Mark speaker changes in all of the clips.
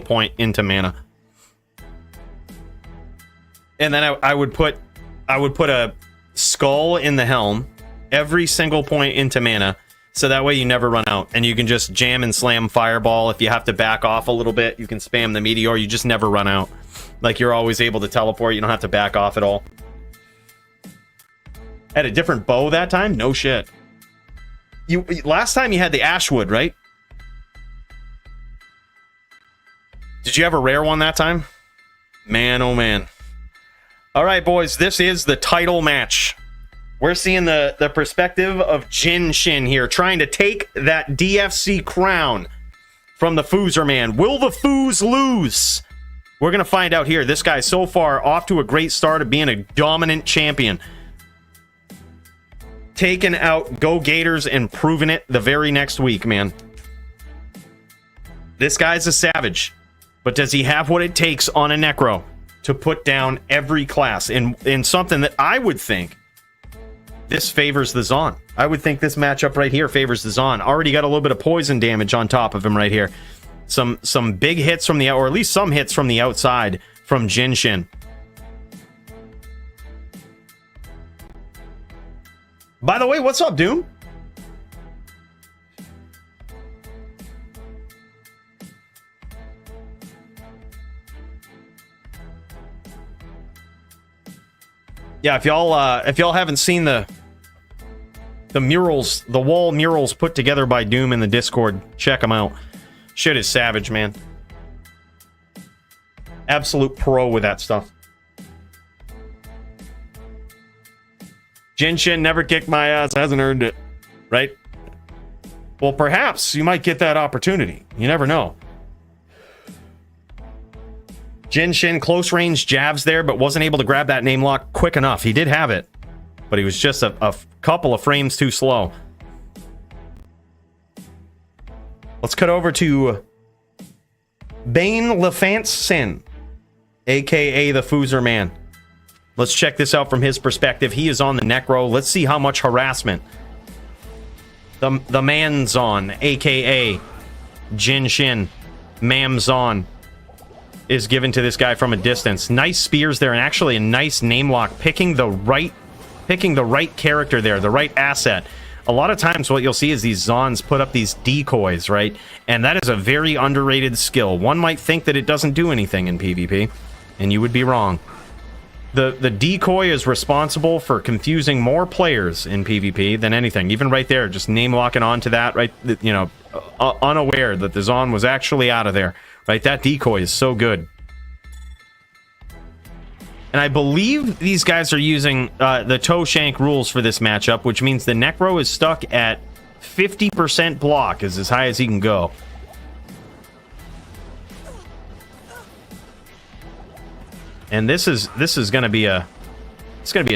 Speaker 1: point into mana. And then I would put a skull in the helm, every single point into mana, so that way you never run out, and you can just jam and slam fireball. If you have to back off a little bit, you can spam the meteor. You just never run out. Like, you're always able to teleport. You don't have to back off at all. Had a different bow that time? No shit. Last time you had the Ashwood, right? Did you have a rare one that time? Man, oh man. All right, boys, this is the title match. We're seeing the perspective of Jin Shin here, trying to take that DFC crown from the Foozerman. Will the Foos lose? We're going to find out here. This guy so far off to a great start of being a dominant champion. Taking out Go Gators and proving it the very next week, man. This guy's a savage. But does he have what it takes on a Necro to put down every class in something that I would think this favors the Zon? I would think this matchup right here favors the Zon. Already got a little bit of poison damage on top of him right here. Some big hits from the, or at least some hits from the outside from Jin Shin. By the way, what's up, Doom? Yeah, if y'all haven't seen the murals, the wall murals put together by Doom in the Discord, check them out. Shit is savage, man. Absolute pro with that stuff. Jin Shin never kicked my ass, hasn't earned it, right? Well, perhaps you might get that opportunity. You never know. Jin Shin close range jabs there, but wasn't able to grab that name lock quick enough. He did have it, but he was just a couple of frames too slow. Let's cut over to Bane Lefant Sin, aka the Foozerman. Let's check this out from his perspective. He is on the Necro. Let's see how much harassment the man's on, aka Jin Shin, Mamzon, is given to this guy from a distance. Nice spears there, and actually a nice name lock, picking the right character there, the right asset. A lot of times what you'll see is these Zons put up these decoys, right? And that is a very underrated skill. One might think that it doesn't do anything in PvP, and you would be wrong. The decoy is responsible for confusing more players in PvP than anything. Even right there, just name locking onto that, right? You know, unaware that the Zon was actually out of there, right? That decoy is so good. And I believe these guys are using the toe shank rules for this matchup, which means the Necro is stuck at 50% block, is as high as he can go. And this is going to be a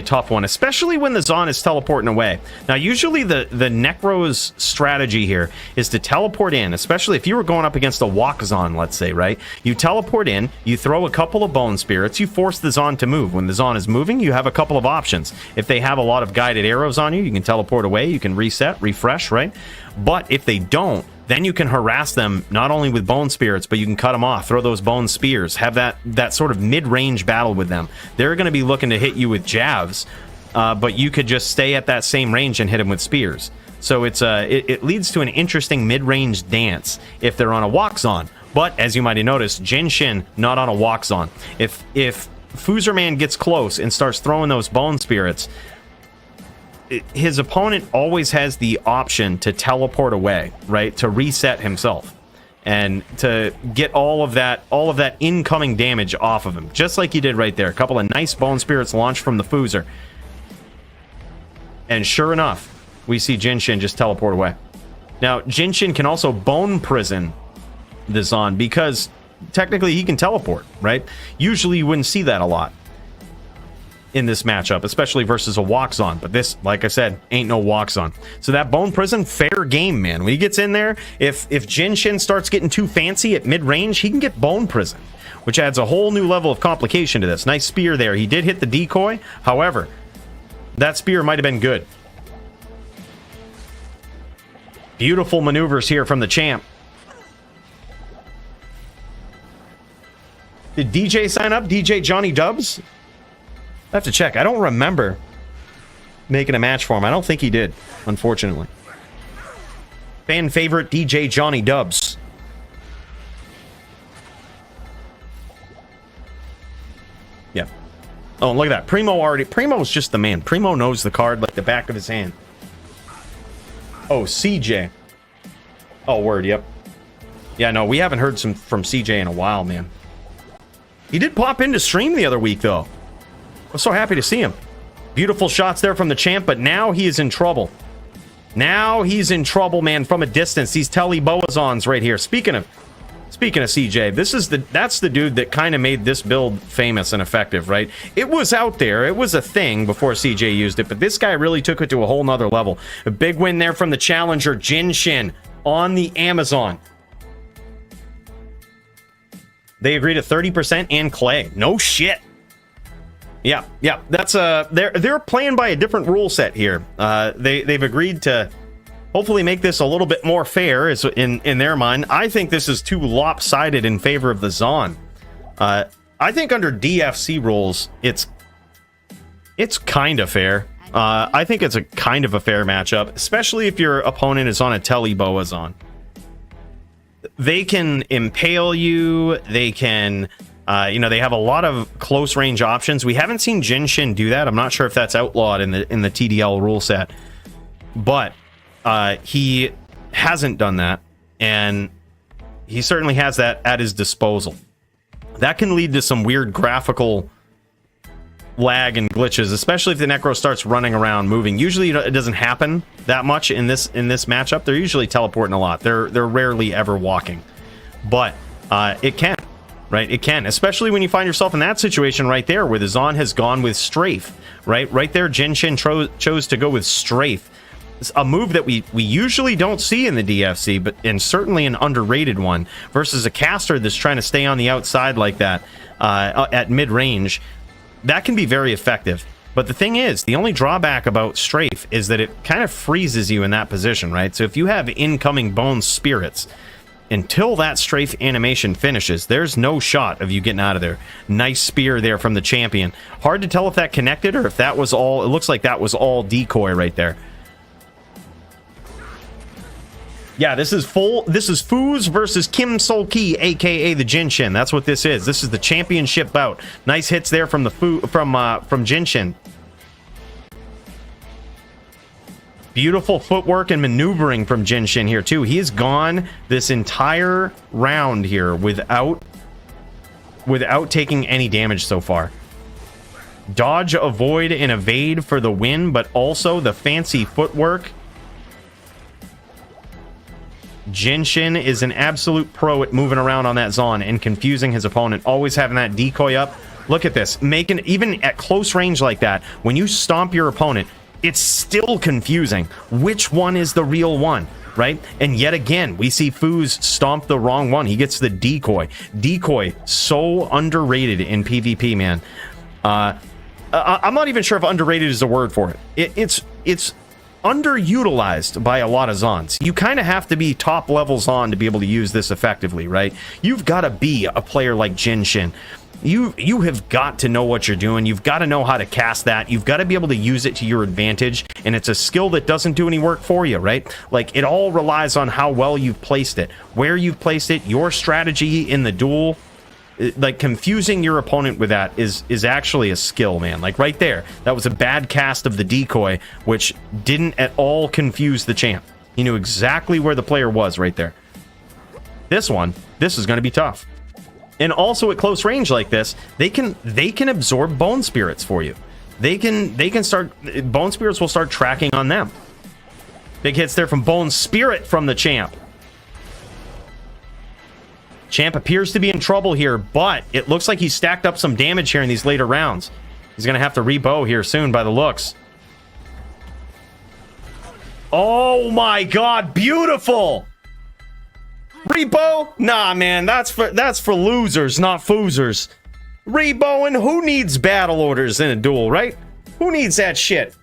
Speaker 1: tough one, especially when the Zon is teleporting away. Now, usually the Necro's strategy here is to teleport in, especially if you were going up against a walk Zon, let's say, right? You teleport in, you throw a couple of bone spirits, you force the Zon to move. When the Zon is moving, you have a couple of options. If they have a lot of guided arrows on you, you can teleport away, you can reset, refresh, right? But if they don't, then you can harass them not only with bone spirits, but you can cut them off, throw those bone spears, have that sort of mid-range battle with them. They're going to be looking to hit you with jabs, but you could just stay at that same range and hit them with spears. So it leads to an interesting mid-range dance if they're on a walk Zon. But as you might have noticed, Jin Shin not on a walk Zon. If Foozerman gets close and starts throwing those bone spirits, his opponent always has the option to teleport away, right? To reset himself and to get all of that incoming damage off of him, just like he did right there. A couple of nice bone spirits launched from the Foozer. And sure enough, we see Jin Shin just teleport away. Now, Jin Shin can also bone prison the Zon because technically he can teleport, right? Usually you wouldn't see that a lot in this matchup, especially versus a walk Zon, but this, like I said, ain't no walk Zon. So that bone prison, fair game, man. When he gets in there, if Jin Shin starts getting too fancy at mid-range, he can get bone prison, which adds a whole new level of complication to this. Nice spear there. He did hit the decoy. However, that spear might have been good. Beautiful maneuvers here from the champ. Did DJ sign up? DJ Johnny Dubs? I have to check. I don't remember making a match for him. I don't think he did, unfortunately. Fan favorite DJ Johnny Dubs. Yeah. Oh, look at that. Primo's just the man. Primo knows the card like the back of his hand. Oh, CJ. Oh, word, yep. Yeah, no, we haven't heard from CJ in a while, man. He did pop into stream the other week, though. I was so happy to see him. Beautiful shots there from the champ, but now he is in trouble. Now he's in trouble, man, from a distance. These Telebowas right here. Speaking of CJ, that's the dude that kind of made this build famous and effective, right? It was out there. It was a thing before CJ used it, but this guy really took it to a whole nother level. A big win there from the challenger, Jinshin, on the Amazon. They agree to 30% and Clay. No shit. Yeah. That's they're playing by a different rule set here. They've agreed to hopefully make this a little bit more fair in their mind. I think this is too lopsided in favor of the Zon. I think under DFC rules, it's kind of fair. I think it's a kind of a fair matchup, especially if your opponent is on a Telebowa Zon. They can impale you. They can, they have a lot of close range options. We haven't seen Jinshin do that. I'm not sure if that's outlawed in the TDL rule set, but he hasn't done that, and he certainly has that at his disposal. That can lead to some weird graphical lag and glitches, especially if the Necro starts running around moving. Usually it doesn't happen that much in this matchup. They're usually teleporting a lot. They're rarely ever walking, but it can, right? It can, especially when you find yourself in that situation right there where the Zon has gone with Strafe, right there. Jinshin chose to go with Strafe. It's a move that we usually don't see in the DFC, and certainly an underrated one, versus a caster that's trying to stay on the outside like that at mid-range. That can be very effective. But the thing is, the only drawback about Strafe is that it kind of freezes you in that position, right? So if you have incoming bone spirits, until that Strafe animation finishes, there's no shot of you getting out of there. Nice spear there from the champion. Hard to tell if that connected or if that was all... It looks like that was all Decoy right there. Yeah, this is Foos versus Kim Sol-ki, aka the Jinshin. That's what this is. This is the championship bout. Nice hits there from from Jinshin. Beautiful footwork and maneuvering from Jinshin here too. He has gone this entire round here without taking any damage so far. Dodge, avoid, and evade for the win, but also the fancy footwork. Jinshin is an absolute pro at moving around on that Zon and confusing his opponent, always having that decoy up. Look at this, even at close range like that, when you stomp your opponent, it's still confusing which one is the real one, right? And yet again, we see Foos stomp the wrong one. He gets the decoy. Decoy, so underrated in PvP, man. I'm not even sure if underrated is the word for it. It's underutilized by a lot of Zons. You kind of have to be top level Zon to be able to use this effectively, right? You've got to be a player like Jinshin. You have got to know what you're doing. You've got to know how to cast that. You've got to be able to use it to your advantage, and it's a skill that doesn't do any work for you, right? Like, it all relies on how well you've placed it, where you've placed it, your strategy in the duel. Like, confusing your opponent with that is actually a skill, man. Like, right there, that was a bad cast of the decoy, which didn't at all confuse the champ. He knew exactly where the player was right there. This is going to be tough. And also at close range like this, they can absorb bone spirits for you. They can start, bone spirits will start tracking on them. Big hits there from Bone Spirit from the champ. Champ appears to be in trouble here, but it looks like he's stacked up some damage here in these later rounds. He's going to have to rebow here soon by the looks. Oh my god, beautiful! Rebow? Nah, man, that's for losers, not foozers. Rebowing? Who needs battle orders in a duel, right? Who needs that shit?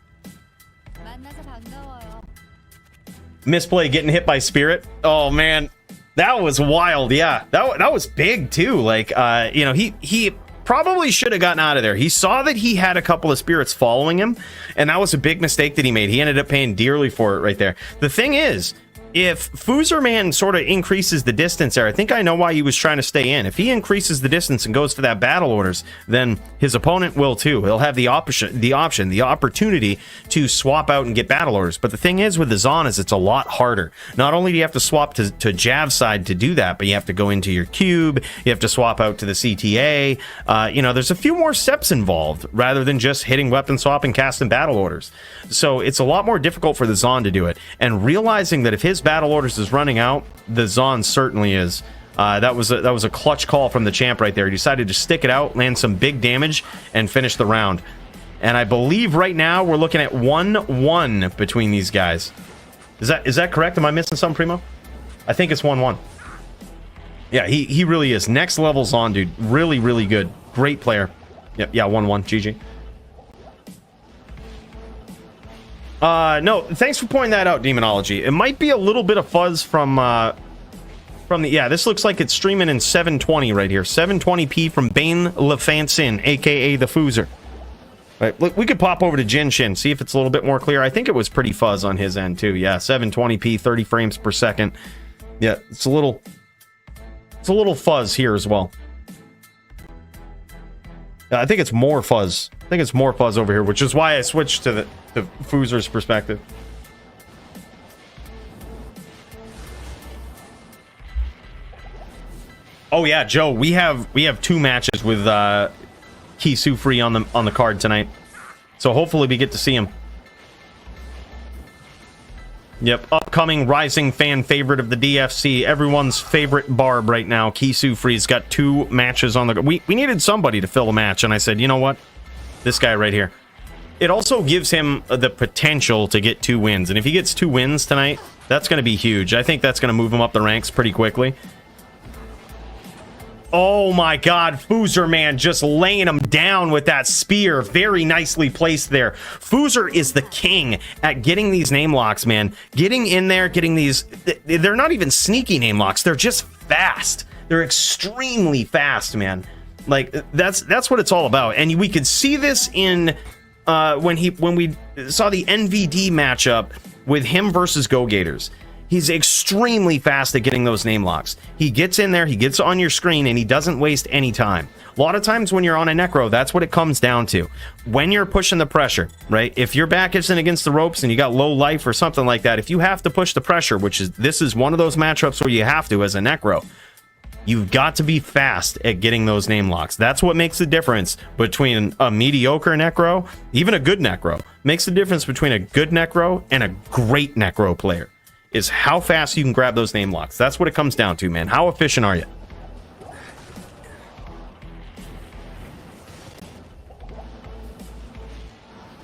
Speaker 1: Misplay getting hit by Spirit. Oh, man. That was wild. Yeah, that was big too. Like, you know, he probably should have gotten out of there. He saw that he had a couple of spirits following him, and that was a big mistake that he made. He ended up paying dearly for it right there. The thing is, if Foozerman sort of increases the distance there, I think I know why he was trying to stay in. If he increases the distance and goes for that battle orders, then his opponent will too. He'll have the opportunity to swap out and get battle orders. But the thing is with the Zon is it's a lot harder. Not only do you have to swap to Jav side to do that, but you have to go into your cube, you have to swap out to the CTA. You know, there's a few more steps involved rather than just hitting weapon swap and casting battle orders. So it's a lot more difficult for the Zon to do it. And realizing that if his battle orders is running out, the Zon certainly is. That was a clutch call from the champ right there. He decided to stick it out, land some big damage, and finish the round. And I believe right now we're looking at 1-1 between these guys. Is that correct? Am I missing something, Primo? I think it's 1-1. Yeah, he really is. Next level Zon, dude. Really, really good. Great player. Yep, yeah, 1-1. GG. No, thanks for pointing that out, Demonology. It might be a little bit of fuzz from the... Yeah, this looks like it's streaming in 720 right here. 720p from Bane LeFansin, a.k.a. the Foozer. Right, look, we could pop over to Jinshin, see if it's a little bit more clear. I think it was pretty fuzz on his end, too. Yeah, 720p, 30 frames per second. Yeah, it's a little fuzz here as well. I think it's more fuzz. I think it's more fuzz over here, which is why I switched to the Foozer's perspective. Oh yeah, Joe, we have 2 matches with Kisu free on the card tonight. So hopefully we get to see him. Yep, upcoming rising fan favorite of the DFC, everyone's favorite barb right now, Kisu Free's got 2 matches on the... We needed somebody to fill a match, and I said, you know what? This guy right here. It also gives him the potential to get 2 wins, and if he gets 2 wins tonight, that's going to be huge. I think that's going to move him up the ranks pretty quickly. Oh my god, Foozerman just laying him down with that spear. Very nicely placed there. Foozer is the king at getting these name locks, man. Getting in there, getting these... They're not even sneaky name locks. They're just fast. They're extremely fast, man. Like, that's what it's all about. And we could see this in... when we saw the NVD matchup with him versus Go Gators. He's extremely fast at getting those name locks. He gets in there, he gets on your screen, and he doesn't waste any time. A lot of times when you're on a Necro, that's what it comes down to. When you're pushing the pressure, right? If your back isn't against the ropes and you got low life or something like that, if you have to push the pressure, this is one of those matchups where you have to as a Necro, you've got to be fast at getting those name locks. That's what makes the difference between a mediocre Necro, even a good Necro. Makes the difference between a good Necro and a great Necro player. Is how fast you can grab those name locks. That's what it comes down to, man. How efficient are you?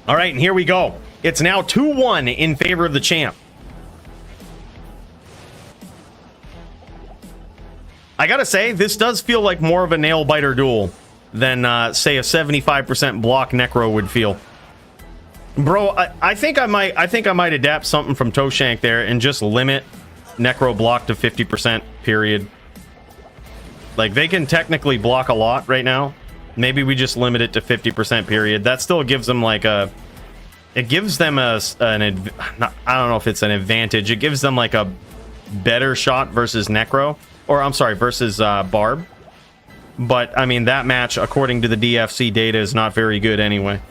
Speaker 1: All right, and here we go. It's now 2-1 in favor of the champ. I gotta say, this does feel like more of a nail-biter duel than, say, a 75% block Necro would feel. Bro, I think I might adapt something from Toshank there and just limit Necro block to 50%, period. Like, they can technically block a lot right now. Maybe we just limit it to 50%, period. That still gives them, like, it gives them I don't know if it's an advantage. It gives them, like, a better shot versus Necro. Or, I'm sorry, versus Barb. But, I mean, that match, according to the DFC data, is not very good anyway.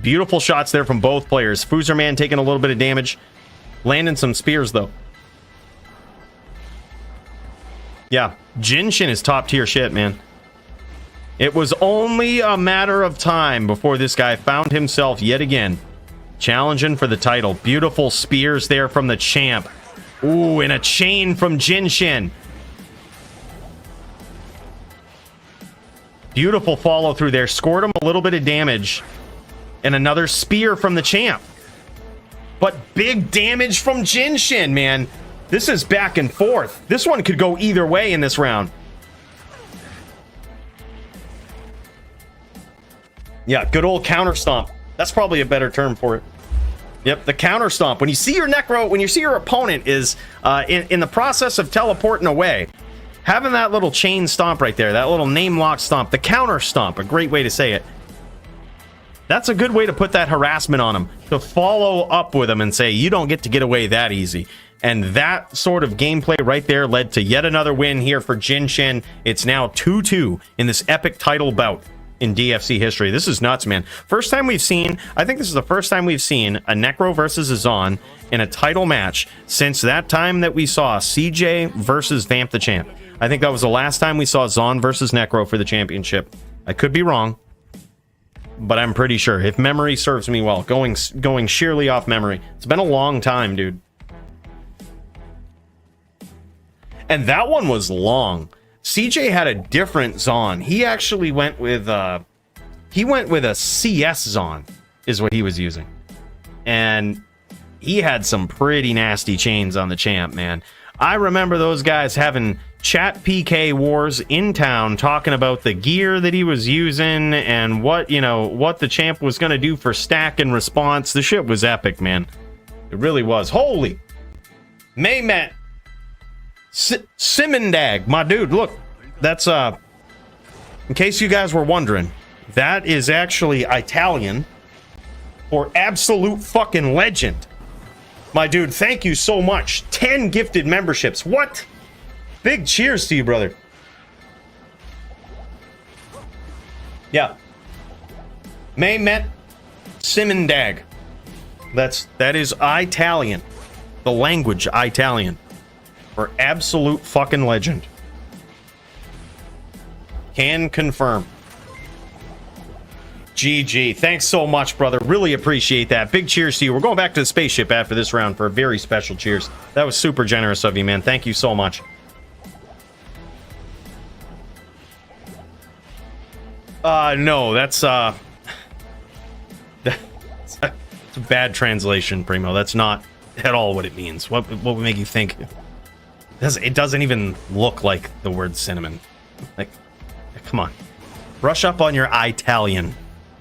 Speaker 1: Beautiful shots there from both players. Foozerman taking a little bit of damage. Landing some spears, though. Yeah, Jinshin is top tier shit, man. It was only a matter of time before this guy found himself yet again challenging for the title. Beautiful spears there from the champ. Ooh, and a chain from Jinshin. Beautiful follow through there. Scored him a little bit of damage. And another spear from the champ. But big damage from Jinshin, man. This is back and forth. This one could go either way in this round. Yeah, good old counter stomp. That's probably a better term for it. Yep, the counter stomp. When you see your Necro, when you see your opponent is in the process of teleporting away, having that little chain stomp right there, that little name lock stomp, the counter stomp, a great way to say it. That's a good way to put that harassment on him, to follow up with him and say, you don't get to get away that easy. And that sort of gameplay right there led to yet another win here for Jin Shin. It's now 2-2 in this epic title bout in DFC history. This is nuts, man. First time we've seen, I think this is the first time we've seen a Necro versus a Zon in a title match since that time that we saw CJ versus Vamp the Champ. I think that was the last time we saw Zon versus Necro for the championship. I could be wrong, but I'm pretty sure, if memory serves me well, going sheerly off memory. It's been a long time, dude. And that one was long. CJ had a different Zon. He actually went with a CS Zon, is what he was using. And he had some pretty nasty chains on the champ, man. I remember those guys having chat PK wars in town, talking about the gear that he was using and what the champ was going to do for stack and response. The shit was epic, man. It really was. Holy Maymet Simendag, my dude, look, that's in case you guys were wondering, that is actually Italian for absolute fucking legend. My dude, thank you so much. 10 gifted memberships. What? Big cheers to you, brother. Yeah. Maymet Simendag. That is Italian. The language Italian. For absolute fucking legend. Can confirm. GG. Thanks so much, brother. Really appreciate that. Big cheers to you. We're going back to the spaceship after this round for a very special cheers. That was super generous of you, man. Thank you so much. No, that's a bad translation, Primo. That's not at all what it means. What would make you think? It doesn't even look like the word cinnamon. Like, come on. Brush up on your Italian,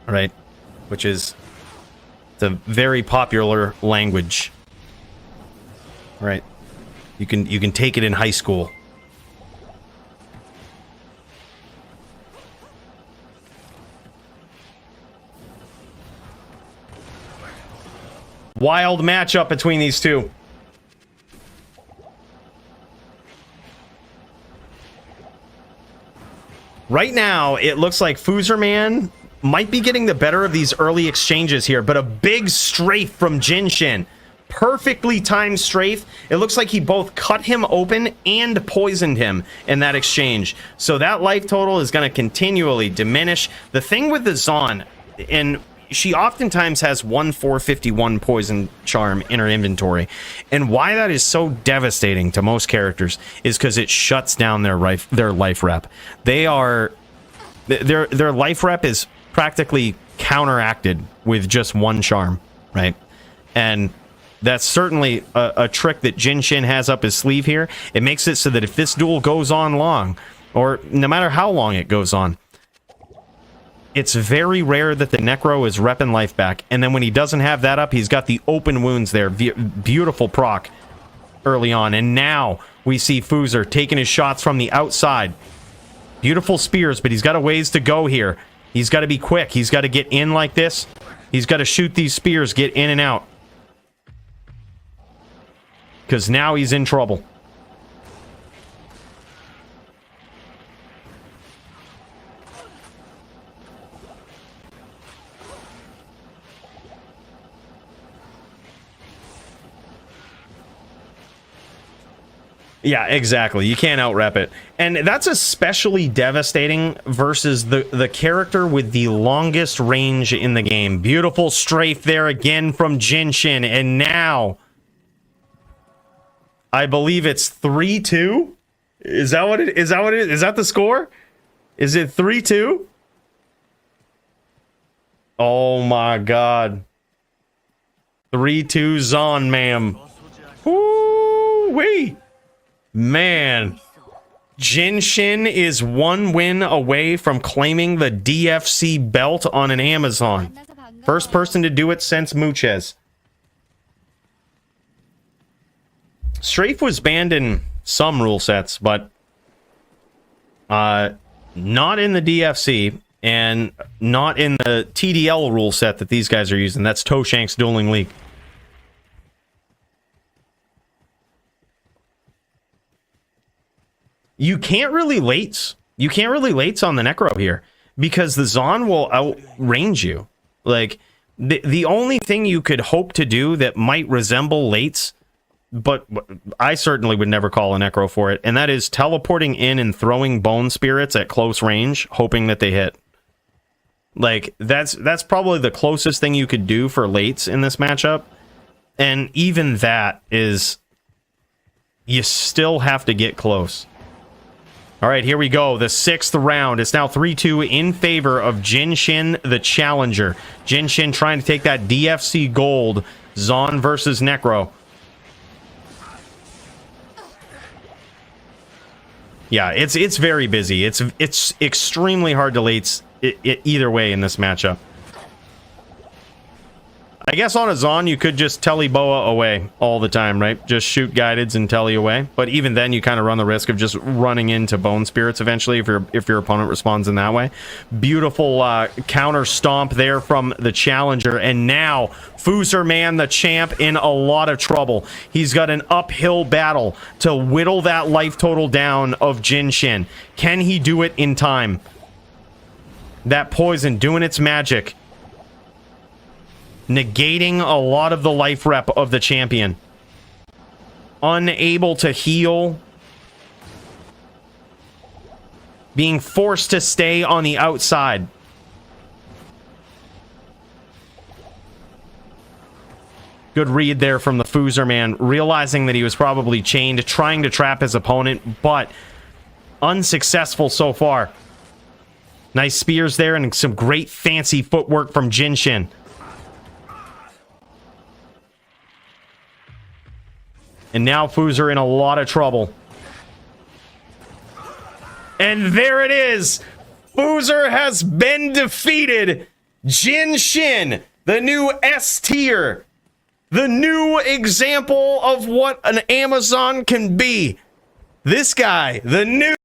Speaker 1: right? Which is the very popular language. Right? You can take it in high school. Wild matchup between these two. Right now, it looks like Foozerman might be getting the better of these early exchanges here, but a big strafe from Jin Shin. Perfectly timed strafe. It looks like he both cut him open and poisoned him in that exchange. So that life total is going to continually diminish. The thing with the Zon, and she oftentimes has 451 poison charm in her inventory, and why that is so devastating to most characters is because it shuts down their life rep. Their life rep is practically counteracted with just one charm, right? And that's certainly a trick that Jin Shin has up his sleeve here. It makes it so that if this duel goes on long, or no matter how long it goes on, it's very rare that the Necro is repping life back. And then when he doesn't have that up, he's got the open wounds there. Beautiful proc early on. And now we see Foozer taking his shots from the outside. Beautiful spears, but he's got a ways to go here. He's got to be quick. He's got to get in like this. He's got to shoot these spears, get in and out. Because now he's in trouble. Yeah, exactly. You can't out-rep it. And that's especially devastating versus the character with the longest range in the game. Beautiful strafe there again from Jin Shin. And now, I believe it's 3-2? Is that what it is? Is that the score? Is it 3-2? Oh my god. 3-2 Zon, ma'am. Woo-wee! Man, Jin Shin is one win away from claiming the DFC belt on an Amazon. First person to do it since Muchez. Strafe was banned in some rule sets, but not in the DFC and not in the TDL rule set that these guys are using. That's Toshank's Dueling League. You can't really lates. You can't really lates on the Necro here because the Zon will outrange you. Like, the only thing you could hope to do that might resemble lates, but I certainly would never call a Necro for it, and that is teleporting in and throwing bone spirits at close range, hoping that they hit. Like, that's probably the closest thing you could do for lates in this matchup. And even that is... you still have to get close. All right, here we go. The 6th round. It's now 3-2 in favor of Jinshin, the challenger. Jinshin trying to take that DFC gold. Zon versus Necro. Yeah, it's very busy. It's extremely hard to late either way in this matchup. I guess on a Zon, you could just Telebowa away all the time, right? Just shoot guideds and telly away. But even then, you kind of run the risk of just running into bone spirits eventually if your opponent responds in that way. Beautiful counter stomp there from the challenger. And now, Foozerman, the champ, in a lot of trouble. He's got an uphill battle to whittle that life total down of Jinshin. Can he do it in time? That poison doing its magic, negating a lot of the life rep of the champion. Unable to heal. Being forced to stay on the outside. Good read there from the Foozerman, realizing that he was probably chained, trying to trap his opponent, but unsuccessful so far. Nice spears there and some great fancy footwork from Jinshin. And now Foozer in a lot of trouble. And there it is! Foozer has been defeated! Jinshin, the new S tier. The new example of what an Amazon can be. This guy, the new